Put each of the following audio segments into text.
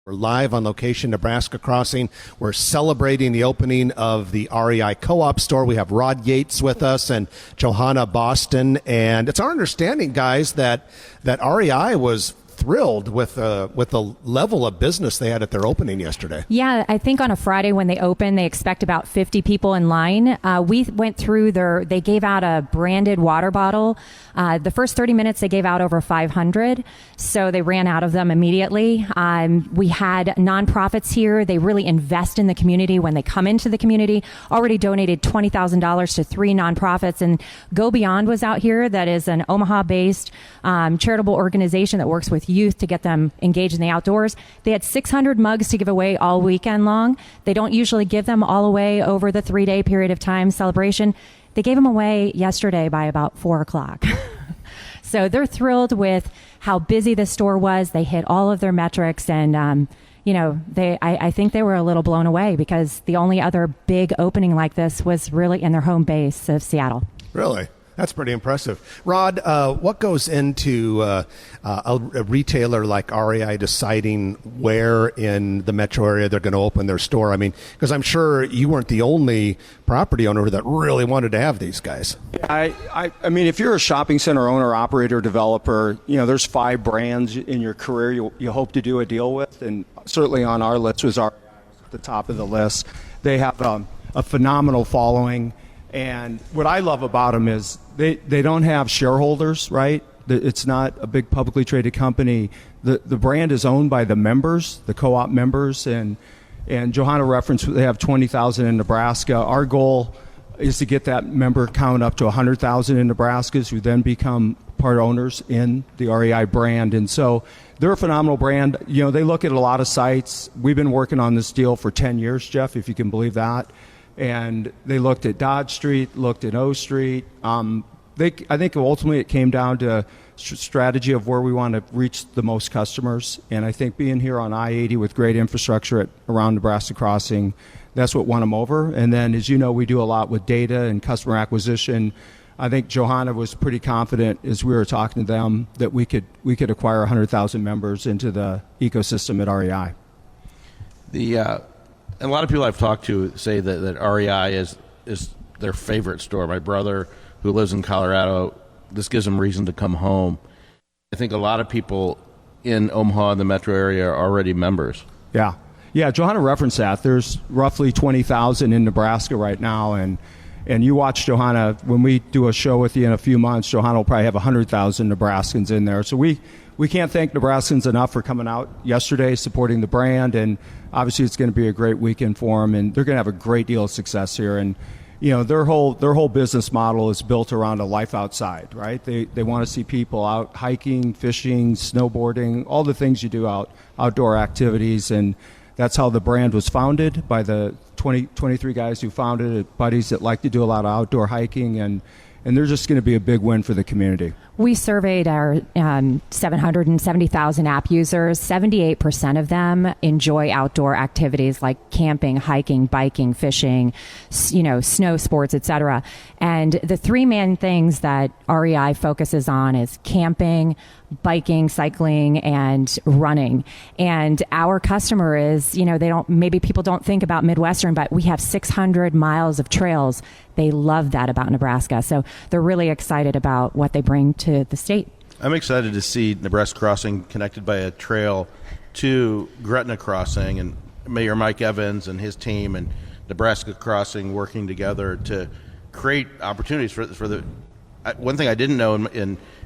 We're live on location, Nebraska Crossing. We're celebrating the opening of the REI Co-op store. We have Rod Yates with us and Johanna Boston. And it's our understanding, guys, that REI was thrilled with the level of business they had at their opening yesterday. Yeah, I think on a Friday when they open, they expect about 50 people in line. We went through they gave out a branded water bottle. The first 30 minutes, they gave out over 500. So they ran out of them immediately. We had nonprofits here. They really invest in the community when they come into the community. Already donated $20,000 to 3 nonprofits. And Go Beyond was out here. That is an Omaha-based charitable organization that works with youth to get them engaged in the outdoors. They had 600 mugs to give away all weekend long. They don't usually give them all away over the 3-day period of time celebration. They gave them away yesterday by about 4 o'clock. So they're thrilled with how busy the store was. They hit all of their metrics, and I think they were a little blown away because the only other big opening like this was really in their home base of Seattle. Really? That's pretty impressive. Rod, what goes into a retailer like REI deciding where in the metro area they're going to open their store? I mean, because I'm sure you weren't the only property owner that really wanted to have these guys. I mean, if you're a shopping center owner, operator, developer, there's 5 brands in your career you hope to do a deal with, and certainly on our list was REI at the top of the list. They have a phenomenal following. And what I love about them is they don't have shareholders, right? It's not a big publicly traded company. The brand is owned by the members, the co-op members, and Johanna referenced they have 20,000 in Nebraska. Our goal is to get that member count up to 100,000 in Nebraska, who then become part owners in the REI brand. And so they're a phenomenal brand. They look at a lot of sites. We've been working on this deal for 10 years, Jeff, if you can believe that. And they looked at Dodge Street, looked at O Street. I think ultimately it came down to strategy of where we want to reach the most customers. And I think being here on I-80 with great infrastructure around Nebraska Crossing, that's what won them over. And then, as you know, we do a lot with data and customer acquisition. I think Johanna was pretty confident as we were talking to them that we could acquire 100,000 members into the ecosystem at REI. A lot of people I've talked to say that REI is their favorite store. My brother, who lives in Colorado, this gives him reason to come home. I think a lot of people in Omaha and the metro area are already members. Yeah, Johanna referenced that. There's roughly 20,000 in Nebraska right now, and you watch Johanna, when we do a show with you in a few months, Johanna will probably have 100,000 Nebraskans in there. So we can't thank Nebraskans enough for coming out yesterday, supporting the brand, and obviously it's going to be a great weekend for them, and they're going to have a great deal of success here. And their whole business model is built around a life outside, right? They want to see people out hiking, fishing, snowboarding, all the things you do outdoor activities, and that's how the brand was founded by the 23 guys who founded it, buddies that like to do a lot of outdoor hiking, and they're just going to be a big win for the community. We surveyed our 770,000 app users. 78% of them enjoy outdoor activities like camping, hiking, biking, fishing, snow sports, etc. And the 3 main things that REI focuses on is camping, biking, cycling, and running. And our customer is, maybe people don't think about Midwestern, but we have 600 miles of trails. They love that about Nebraska. So they're really excited about what they bring to the state. I'm excited to see Nebraska Crossing connected by a trail to Gretna Crossing, and Mayor Mike Evans and his team and Nebraska Crossing working together to create opportunities for the. One thing I didn't know,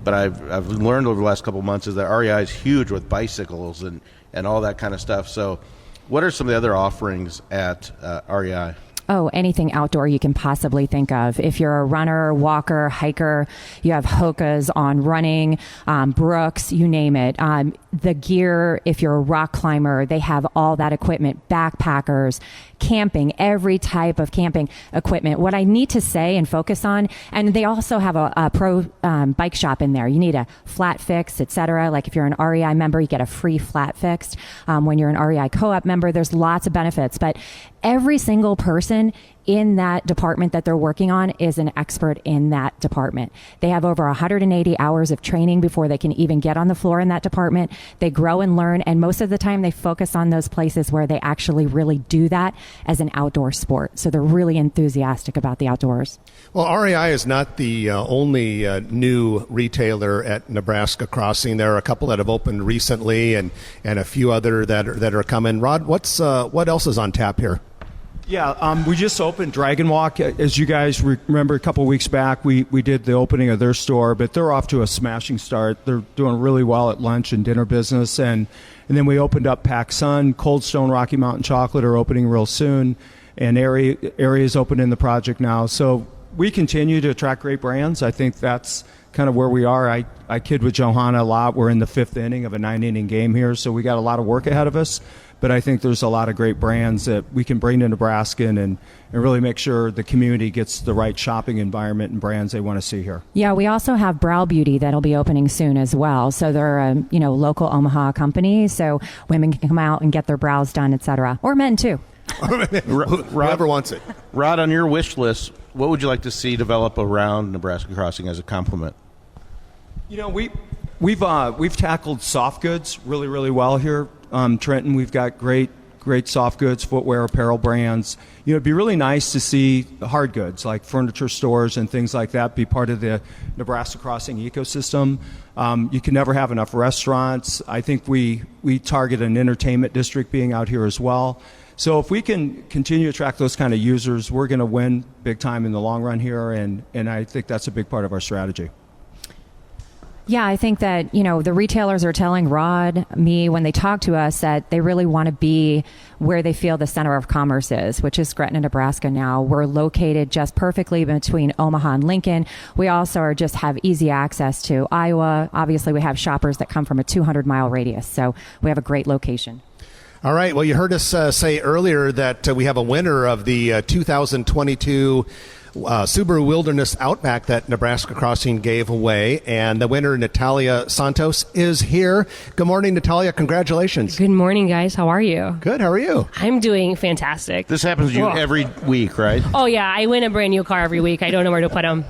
but I've learned over the last couple of months, is that REI is huge with bicycles and all that kind of stuff. So what are some of the other offerings at REI? Oh, anything outdoor you can possibly think of. If you're a runner, walker, hiker, you have Hoka's on running, Brooks, you name it. The gear, if you're a rock climber, they have all that equipment, backpackers, camping, every type of camping equipment. What I need to say and focus on, and they also have a pro bike shop in there. You need a flat fix, etc. Like if you're an REI member, you get a free flat fixed. When you're an REI co-op member, there's lots of benefits. But every single person person in that department that they're working on is an expert in that department. They have over 180 hours of training before they can even get on the floor in that department. They grow and learn, and most of the time they focus on those places where they actually really do that as an outdoor sport. So they're really enthusiastic about the outdoors. Well, REI is not the only new retailer at Nebraska Crossing. There are a couple that have opened recently, and a few other that are coming. Rod, what else is on tap here? Yeah, we just opened Dragon Walk. As you guys remember, a couple weeks back, we did the opening of their store, but they're off to a smashing start. They're doing really well at lunch and dinner business. And then we opened up Pac Sun. Cold Stone Rocky Mountain Chocolate are opening real soon. And Area's open in the project now. So we continue to attract great brands. I think that's kind of where we are. I kid with Johanna a lot. We're in the 5th inning of a 9-inning game here, so we got a lot of work ahead of us. But I think there's a lot of great brands that we can bring to Nebraska and really make sure the community gets the right shopping environment and brands they want to see here. Yeah, we also have Brow Beauty that'll be opening soon as well. So they're a local Omaha company, so women can come out and get their brows done, etc. Or men too. Whoever wants it. Rod, on your wish list, what would you like to see develop around Nebraska Crossing as a complement? We've tackled soft goods really, really well here. Trenton, we've got great soft goods, footwear, apparel brands. It'd be really nice to see hard goods like furniture stores and things like that be part of the Nebraska Crossing ecosystem. You can never have enough restaurants. I think we target an entertainment district being out here as well. So if we can continue to attract those kind of users, we're going to win big time in the long run here, and I think that's a big part of our strategy. Yeah, I think that, the retailers are telling Rod, me, when they talk to us that they really want to be where they feel the center of commerce is, which is Gretna, Nebraska now. We're located just perfectly between Omaha and Lincoln. We also just have easy access to Iowa. Obviously, we have shoppers that come from a 200-mile radius, so we have a great location. All right. Well, you heard us say earlier that we have a winner of the 2022 Subaru Wilderness Outback that Nebraska Crossing gave away, and the winner, Natalia Santos, is here. Good morning, Natalia. Congratulations. Good morning, guys. How are you? Good. How are you? I'm doing fantastic. This happens to you every week, right? Oh, yeah. I win a brand new car every week. I don't know where to put them.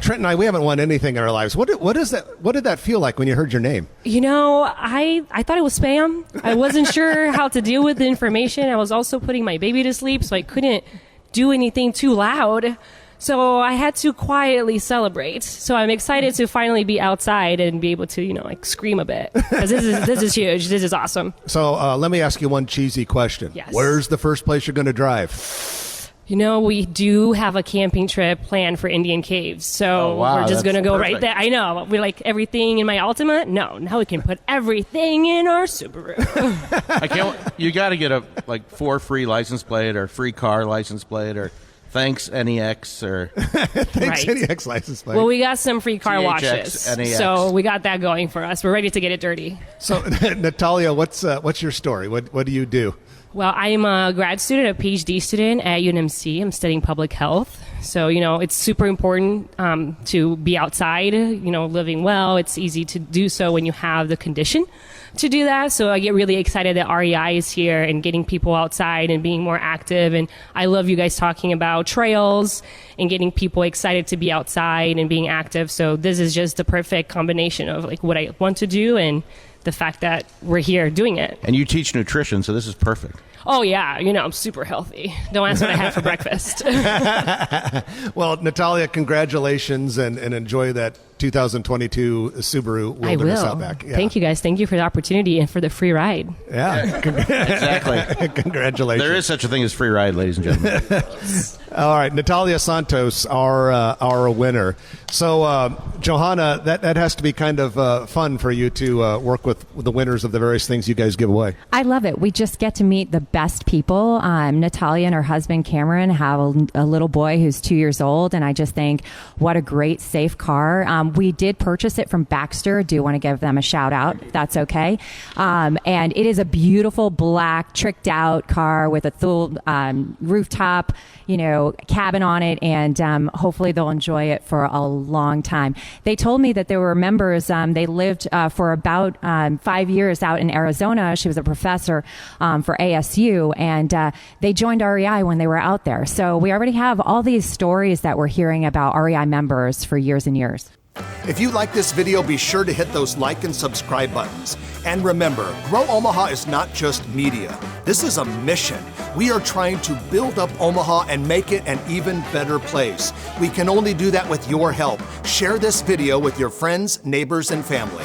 Trent and I, we haven't won anything in our lives. What did that feel like when you heard your name? I thought it was spam. I wasn't sure how to deal with the information. I was also putting my baby to sleep, so I couldn't do anything too loud. So I had to quietly celebrate. So I'm excited to finally be outside and be able to, scream a bit. Because this is huge. This is awesome. So let me ask you one cheesy question. Yes. Where's the first place you're going to drive? We do have a camping trip planned for Indian Caves. So we're just going to go perfect. right there. I know. We like everything in my Altima. No, now we can put everything in our Subaru. You got to get a 4 free license plate or free car license plate or thanks NEX or thanks right. NEX license plate. Well, we got some free car THX, washes, NEX. so we got that going for us. We're ready to get it dirty. So, Natalia, what's your story? What do you do? Well, I'm a grad student, a PhD student at UNMC. I'm studying public health. So, it's super important to be outside, living well. It's easy to do so when you have the condition to do that. So I get really excited that REI is here and getting people outside and being more active. And I love you guys talking about trails and getting people excited to be outside and being active. So this is just the perfect combination of what I want to do and the fact that we're here doing it. And you teach nutrition, so this is perfect. Oh, yeah. I'm super healthy. Don't ask what I had for breakfast. Well, Natalia, congratulations and enjoy that 2022 Subaru Wilderness Outback. Yeah. Thank you, guys. Thank you for the opportunity and for the free ride. Yeah. Exactly. Congratulations. There is such a thing as free ride, ladies and gentlemen. All right. Natalia Santos, our winner. So, Johanna, that has to be kind of fun for you to work with the winners of the various things you guys give away. I love it. We just get to meet the best people. Natalia and her husband Cameron have a little boy who's 2 years old, and I just think what a great, safe car. We did purchase it from Baxter. Do want to give them a shout out, if that's okay. And it is a beautiful black, tricked out car with a full rooftop, cabin on it, and hopefully they'll enjoy it for a long time. They told me that there were members, they lived for about 5 years out in Arizona. She was a professor for ASU, and they joined REI when they were out there. So we already have all these stories that we're hearing about REI members for years and years. If you like this video, be sure to hit those like and subscribe buttons. And remember, Grow Omaha is not just media. This is a mission. We are trying to build up Omaha and make it an even better place. We can only do that with your help. Share this video with your friends, neighbors, and family.